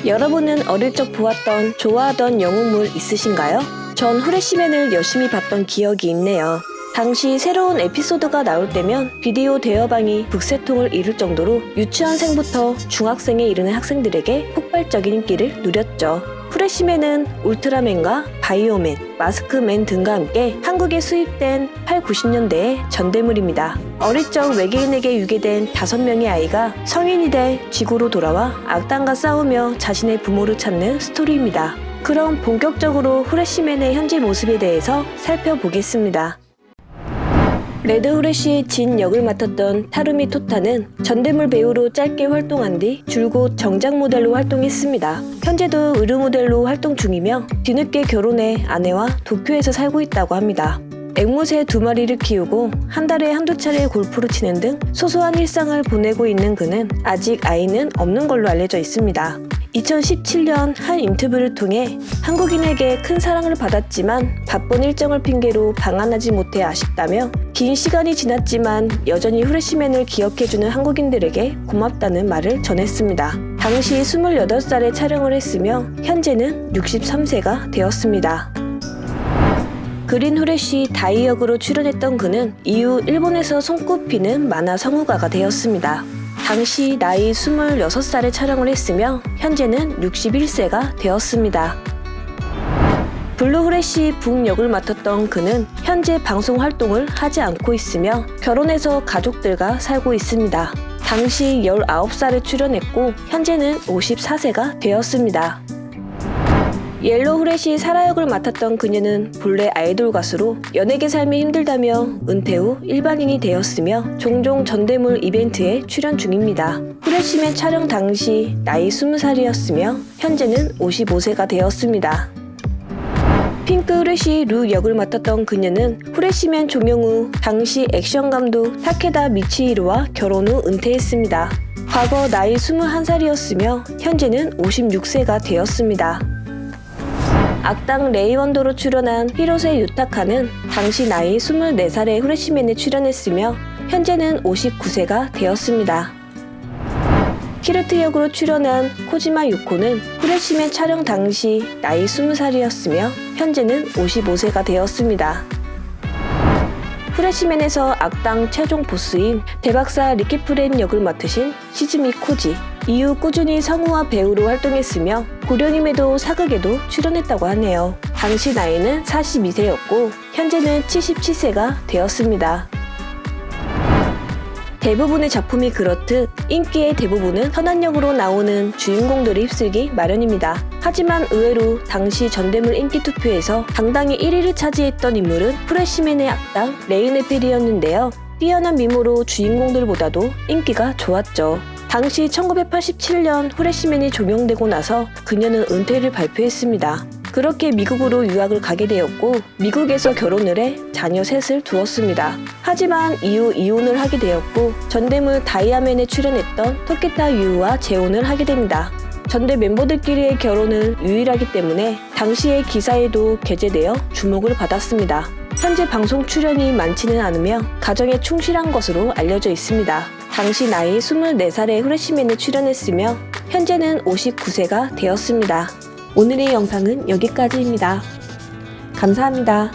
여러분은 어릴 적 보았던 좋아하던 영웅물 있으신가요? 전 후레쉬맨을 열심히 봤던 기억이 있네요. 당시 새로운 에피소드가 나올 때면 비디오 대여방이 북새통을 이룰 정도로 유치원생부터 중학생에 이르는 학생들에게 폭발적인 인기를 누렸죠. 후레쉬맨은 울트라맨과 바이오맨, 마스크맨 등과 함께 한국에 수입된 8, 90년대의 전대물입니다. 어릴 적 외계인에게 유괴된 5명의 아이가 성인이 돼 지구로 돌아와 악당과 싸우며 자신의 부모를 찾는 스토리입니다. 그럼 본격적으로 후레쉬맨의 현재 모습에 대해서 살펴보겠습니다. 레드 후레쉬의 진 역을 맡았던 타루미 토타는 전대물 배우로 짧게 활동한 뒤 줄곧 정작 모델로 활동했습니다. 현재도 의류 모델로 활동 중이며 뒤늦게 결혼해 아내와 도쿄에서 살고 있다고 합니다. 앵무새 2마리를 키우고 한 달에 한두 차례 골프를 치는 등 소소한 일상을 보내고 있는 그는 아직 아이는 없는 걸로 알려져 있습니다. 2017년 한 인터뷰를 통해 한국인에게 큰 사랑을 받았지만 바쁜 일정을 핑계로 방한하지 못해 아쉽다며 긴 시간이 지났지만 여전히 후레쉬맨을 기억해주는 한국인들에게 고맙다는 말을 전했습니다. 당시 28살에 촬영을 했으며 현재는 63세가 되었습니다. 그린 후레쉬 다이 역으로 출연했던 그는 이후 일본에서 손꼽히는 만화 성우가가 되었습니다. 당시 나이 26살에 촬영을 했으며 현재는 61세가 되었습니다. 블루 후레쉬 붐 역을 맡았던 그는 현재 방송 활동을 하지 않고 있으며 결혼해서 가족들과 살고 있습니다. 당시 19살에 출연했고 현재는 54세가 되었습니다. 옐로우 후레쉬 사라 역을 맡았던 그녀는 본래 아이돌 가수로 연예계 삶이 힘들다며 은퇴 후 일반인이 되었으며 종종 전대물 이벤트에 출연 중입니다. 후레쉬맨 촬영 당시 나이 20살이었으며 현재는 55세가 되었습니다. 핑크 후레쉬 루 역을 맡았던 그녀는 후레쉬맨 종영 후 당시 액션 감독 타케다 미치히로와 결혼 후 은퇴했습니다. 과거 나이 21살이었으며 현재는 56세가 되었습니다. 악당 레이원더로 출연한 히로세 유타카는 당시 나이 24살의 후레쉬맨에 출연했으며 현재는 59세가 되었습니다. 키르트 역으로 출연한 코지마 유코는 후레쉬맨 촬영 당시 나이 20살이었으며 현재는 55세가 되었습니다. 후레쉬맨에서 악당 최종 보스인 대박사 리키프렌 역을 맡으신 시즈미 코지, 이후 꾸준히 성우와 배우로 활동했으며 고령임에도 사극에도 출연했다고 하네요. 당시 나이는 42세였고 현재는 77세가 되었습니다. 대부분의 작품이 그렇듯 인기의 대부분은 선한 역으로 나오는 주인공들이 휩쓸기 마련입니다. 하지만 의외로 당시 전대물 인기 투표에서 당당히 1위를 차지했던 인물은 후레쉬맨의 악당 레이네펠이었는데요. 뛰어난 미모로 주인공들보다도 인기가 좋았죠. 당시 1987년 후레쉬맨이 종영되고 나서 그녀는 은퇴를 발표했습니다. 그렇게 미국으로 유학을 가게 되었고 미국에서 결혼을 해 자녀 셋을 두었습니다. 하지만 이후 이혼을 하게 되었고 전대물 다이아맨에 출연했던 토키타 유우와 재혼을 하게 됩니다. 전대 멤버들끼리의 결혼은 유일하기 때문에 당시의 기사에도 게재되어 주목을 받았습니다. 현재 방송 출연이 많지는 않으며 가정에 충실한 것으로 알려져 있습니다. 당시 나이 24살의 후레쉬맨에 출연했으며 현재는 59세가 되었습니다. 오늘의 영상은 여기까지입니다. 감사합니다.